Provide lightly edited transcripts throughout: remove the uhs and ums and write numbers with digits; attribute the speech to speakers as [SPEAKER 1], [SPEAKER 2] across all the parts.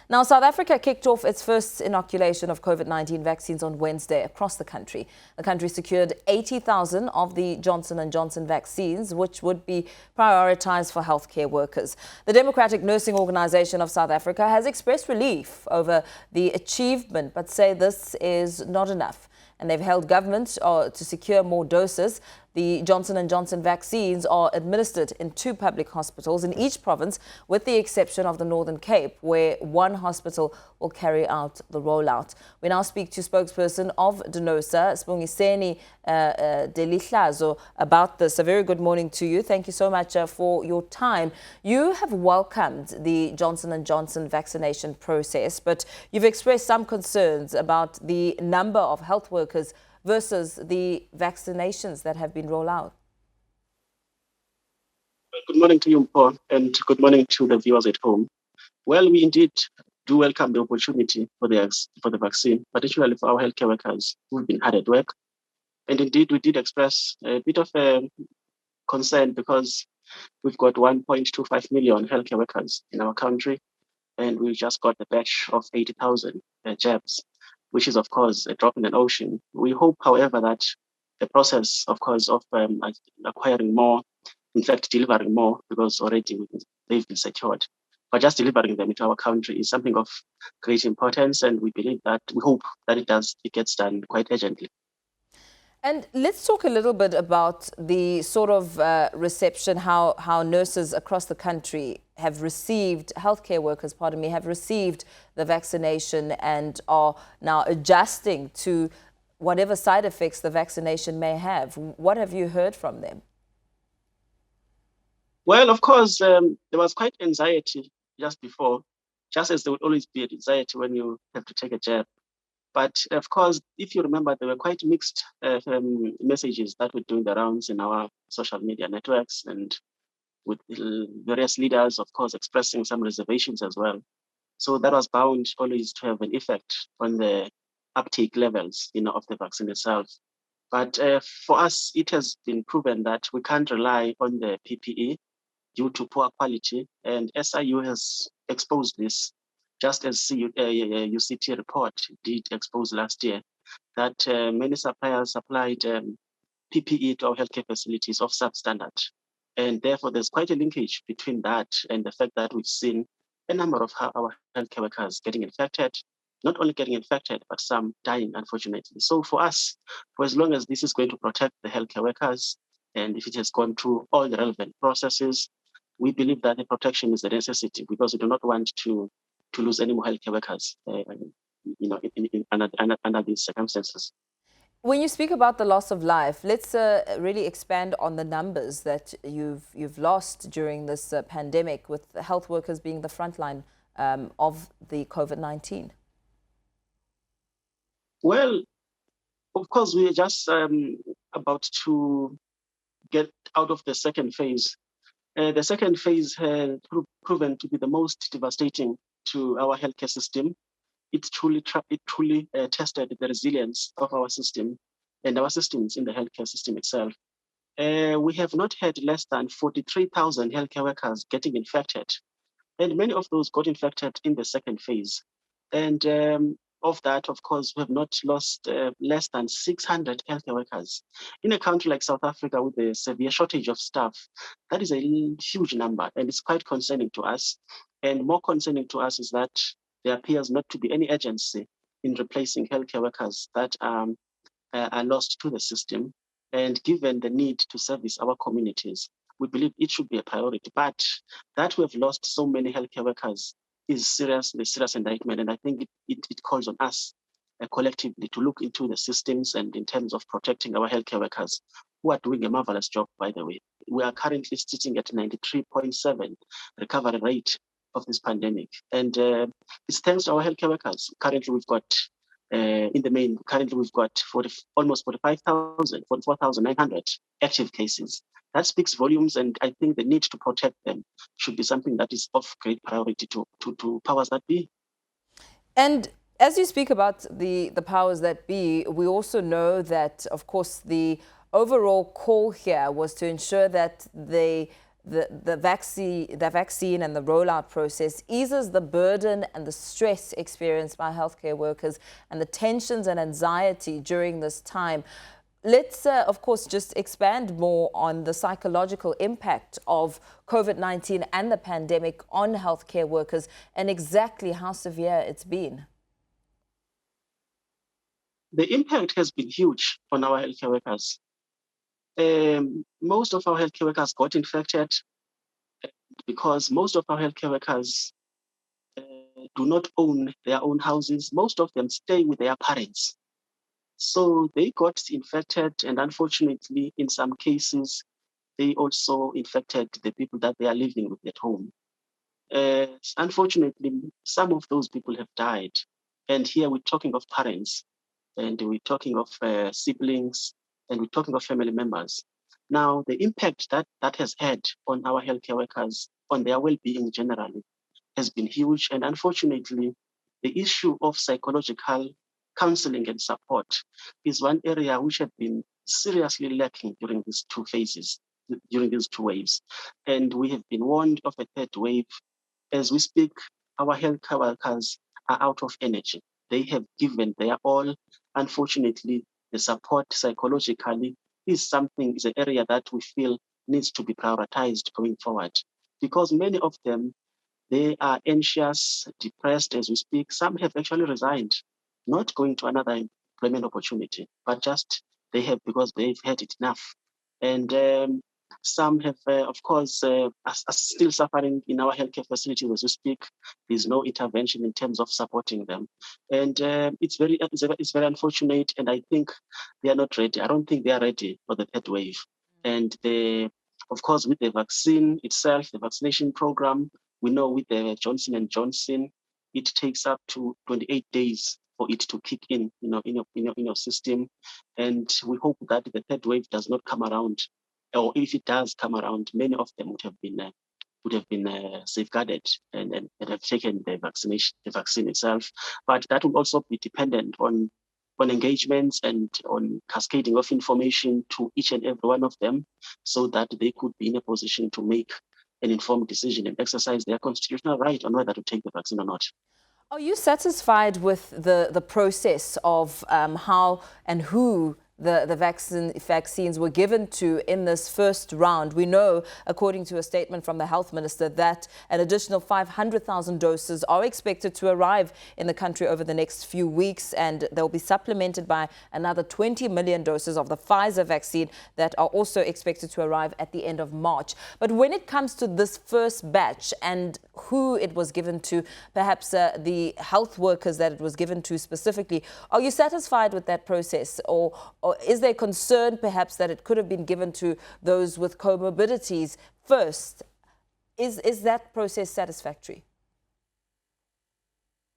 [SPEAKER 1] Now, South Africa kicked off its first inoculation of COVID-19 vaccines on Wednesday across the country. The country secured 80,000 of the Johnson & Johnson vaccines, which would be prioritized for healthcare workers. The Democratic Nursing Organization of South Africa has expressed relief over the achievement, but say this is not enough. And they've held government to secure more doses. The Johnson & Johnson vaccines are administered in 2 public hospitals in each province, with the exception of the Northern Cape, where 1 hospital will carry out the rollout. We now speak to spokesperson of DENOSA, Sbongiseni Delihlazo, about this. A very good morning to you. Thank you so much for your time. You have welcomed the Johnson & Johnson vaccination process, but you've expressed some concerns about the number of health workers versus the vaccinations that have been rolled out.
[SPEAKER 2] Good morning to you, Paul, and good morning to the viewers at home. Well, we indeed do welcome the opportunity for the vaccine, particularly for our healthcare workers who've been hard at work. And indeed, we did express a bit of concern because we've got 1.25 million healthcare workers in our country, and we just got a batch of 80,000 jabs, which is, of course, a drop in an ocean. We hope, however, that the process, of course, of acquiring more, in fact, delivering more, because already they've been secured, but just delivering them into our country is something of great importance, and we hope that it gets done quite urgently.
[SPEAKER 1] And let's talk a little bit about the sort of reception, how nurses across the country have received, healthcare workers, have received the vaccination and are now adjusting to whatever side effects the vaccination may have. What have you heard from them?
[SPEAKER 2] Well, of course, there was quite anxiety just before, just as there would always be anxiety when you have to take a jab. But of course, if you remember, there were quite mixed messages that were doing the rounds in our social media networks, and with various leaders, of course, expressing some reservations as well. So that was bound always to have an effect on the uptake levels, of the vaccine itself. But for us, it has been proven that we can't rely on the PPE due to poor quality, and SIU has exposed this, just as UCT report did expose last year, that many suppliers supplied PPE to our healthcare facilities of substandard. And therefore, there's quite a linkage between that and the fact that we've seen a number of our healthcare workers getting infected, not only getting infected, but some dying, unfortunately. So for us, for as long as this is going to protect the healthcare workers, and if it has gone through all the relevant processes, we believe that the protection is a necessity, because we do not want to lose any more healthcare workers, under these circumstances.
[SPEAKER 1] When you speak about the loss of life, let's really expand on the numbers that you've lost during this pandemic, with health workers being the front line of the COVID-19.
[SPEAKER 2] Well, of course, we are just about to get out of the second phase. The second phase has proven to be the most devastating to our healthcare system. It truly tested the resilience of our system and our systems in the healthcare system itself. We have not had less than 43,000 healthcare workers getting infected, and many of those got infected in the second phase. And of that, of course, we have not lost less than 600 healthcare workers. In a country like South Africa, with a severe shortage of staff, that is a huge number, and it's quite concerning to us. And more concerning to us is that there appears not to be any urgency in replacing healthcare workers that are lost to the system. And given the need to service our communities, we believe it should be a priority. But that we have lost so many healthcare workers is a serious indictment. And I think it calls on us collectively to look into the systems and in terms of protecting our healthcare workers, who are doing a marvelous job, by the way. We are currently sitting at 93.7 recovery rate of this pandemic. And it's thanks to our healthcare workers. Currently, we've got, almost 44,900 active cases. That speaks volumes, and I think the need to protect them should be something that is of great priority to powers that be.
[SPEAKER 1] And as you speak about the powers that be, we also know that, of course, the overall call here was to ensure that the the vaccine and the rollout process eases the burden and the stress experienced by healthcare workers and the tensions and anxiety during this time. Let's, of course, just expand more on the psychological impact of COVID-19 and the pandemic on healthcare workers and exactly how severe it's been.
[SPEAKER 2] The impact has been huge on our healthcare workers. Most of our healthcare workers got infected because most of our healthcare workers do not own their own houses. Most of them stay with their parents. So they got infected, and unfortunately, in some cases, they also infected the people that they are living with at home. Unfortunately, some of those people have died. And here we're talking of parents, and we're talking of siblings, and we're talking of family members. Now, the impact that has had on our healthcare workers, on their well-being generally, has been huge. And unfortunately, the issue of psychological counseling and support is one area which had been seriously lacking during these two phases, during these two waves. And we have been warned of a third wave. As we speak, our healthcare workers are out of energy. They have given their all. Unfortunately, the support psychologically is an area that we feel needs to be prioritized going forward, because many of them, they are anxious, depressed as we speak. Some have actually resigned, not going to another employment opportunity, but just because they've had it enough. And some have, of course, are still suffering in our healthcare facilities as we speak. There's no intervention in terms of supporting them. And it's very unfortunate. And I think they are not ready. I don't think they are ready for the third wave. And of course, with the vaccine itself, the vaccination program, we know with the Johnson & Johnson, it takes up to 28 days for it to kick in, in your system. And we hope that the third wave does not come around, or if it does come around, many of them would have been safeguarded and have taken the vaccine itself. But that will also be dependent on engagements and on cascading of information to each and every one of them, so that they could be in a position to make an informed decision and exercise their constitutional right on whether to take the vaccine or not.
[SPEAKER 1] Are you satisfied with the process of how and who the vaccines were given to in this first round? We know, according to a statement from the health minister, that an additional 500,000 doses are expected to arrive in the country over the next few weeks, and they'll be supplemented by another 20 million doses of the Pfizer vaccine that are also expected to arrive at the end of March. But when it comes to this first batch and who it was given to, perhaps the health workers that it was given to specifically, are you satisfied with that process, or is there concern perhaps that it could have been given to those with comorbidities first? Is that process satisfactory?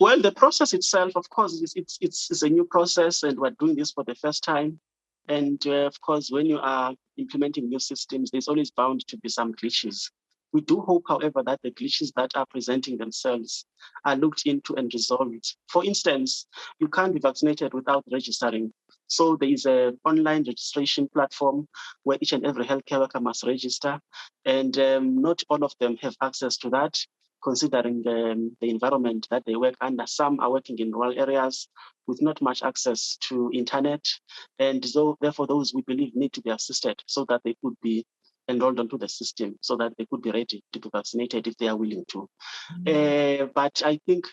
[SPEAKER 2] Well, the process itself, of course, it's a new process, and we're doing this for the first time. And of course, when you are implementing new systems, there's always bound to be some glitches. We do hope, however, that the glitches that are presenting themselves are looked into and resolved. For instance, you can't be vaccinated without registering. So there is an online registration platform where each and every healthcare worker must register. And not all of them have access to that, considering the environment that they work under. Some are working in rural areas with not much access to internet. And so therefore, those we believe need to be assisted so that they could be enrolled onto the system, so that they could be ready to be vaccinated if they are willing to. But I think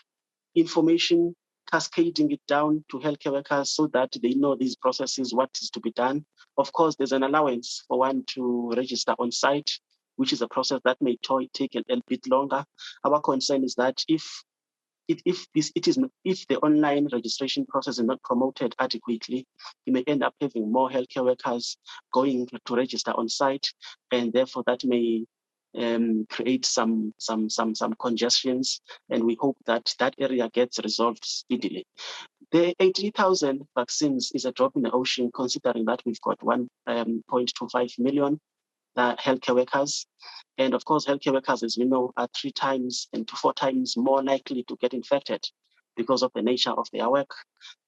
[SPEAKER 2] information, cascading it down to healthcare workers so that they know these processes, what is to be done. Of course, there's an allowance for one to register on site, which is a process that may take a little bit longer. Our concern is that if the online registration process is not promoted adequately, you may end up having more healthcare workers going to register on site, and therefore that may create some congestions, and we hope that that area gets resolved speedily. The 80,000 vaccines is a drop in the ocean, considering that we've got 1.25 million healthcare workers. And of course, healthcare workers, as we know, are 3 times and to 4 times more likely to get infected because of the nature of their work.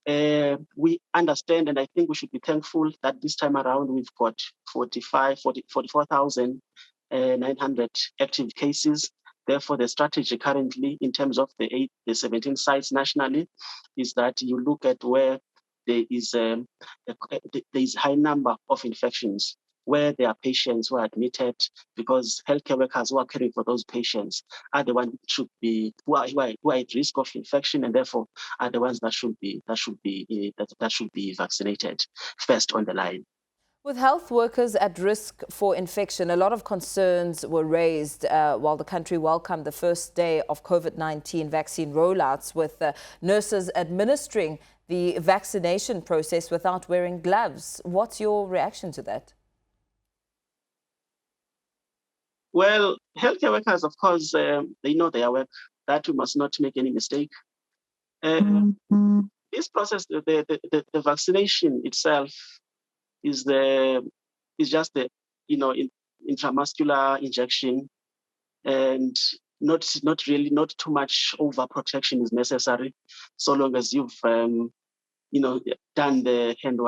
[SPEAKER 2] We understand, and I think we should be thankful that this time around we've got 44,000 900 active cases. Therefore, the strategy currently in terms of the 17 sites nationally is that you look at where there is a high number of infections, where there are patients who are admitted, because healthcare workers who are caring for those patients are the ones who are at risk of infection, and therefore are the ones that should be vaccinated first on the line.
[SPEAKER 1] With health workers at risk for infection, a lot of concerns were raised while the country welcomed the first day of COVID-19 vaccine rollouts, with nurses administering the vaccination process without wearing gloves. What's your reaction to that?
[SPEAKER 2] Well, healthcare workers, of course, they know their work. That we must not make any mistake. This process, the vaccination itself, is just the intramuscular injection, and not too much overprotection is necessary, so long as you've done the hand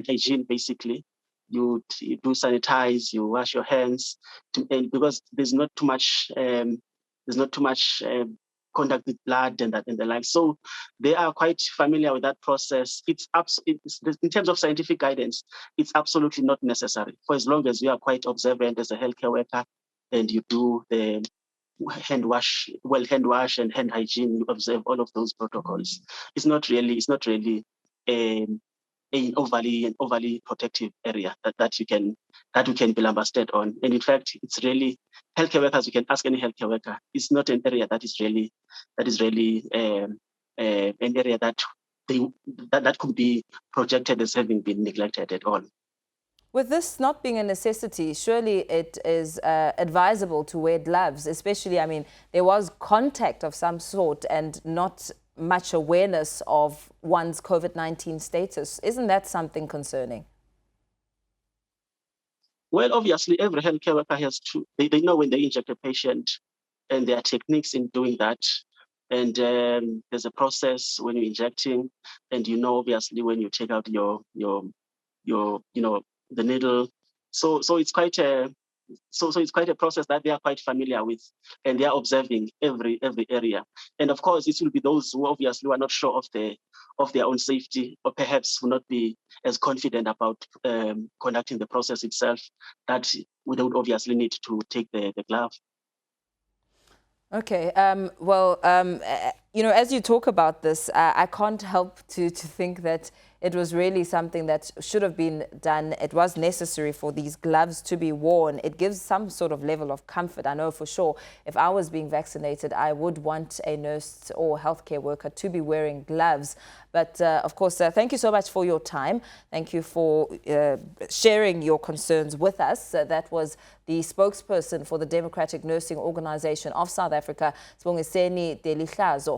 [SPEAKER 2] hygiene. Basically, you do sanitize, you wash your hands, and because there's not too much contact with blood and the like. So they are quite familiar with that process. It's in terms of scientific guidance, it's absolutely not necessary, for as long as you are quite observant as a healthcare worker and you do the hand wash and hand hygiene, you observe all of those protocols. It's not really an overly protective area that you can be lambasted on. And in fact, it's really healthcare workers. You can ask any healthcare worker. It's not an area that is really an area that could be projected as having been neglected at all.
[SPEAKER 1] With this not being a necessity, surely it is advisable to wear gloves, especially, I mean, there was contact of some sort and not much awareness of one's COVID-19 status. Isn't that something concerning?
[SPEAKER 2] Well, obviously, every healthcare worker has to, they know when they inject a patient, and there are techniques in doing that. And there's a process when you're injecting, and obviously when you take out your the needle. So it's quite a process that they are quite familiar with, and they are observing every area. And of course, it will be those who obviously are not sure of their own safety, or perhaps will not be as confident about conducting the process itself, that they would obviously need to take the glove.
[SPEAKER 1] Okay. As you talk about this, I can't help to think that it was really something that should have been done. It was necessary for these gloves to be worn. It gives some sort of level of comfort. I know for sure if I was being vaccinated, I would want a nurse or healthcare worker to be wearing gloves. But of course, thank you so much for your time. Thank you for sharing your concerns with us. That was the spokesperson for the Democratic Nursing Organization of South Africa, Sbongiseni Delihlazo.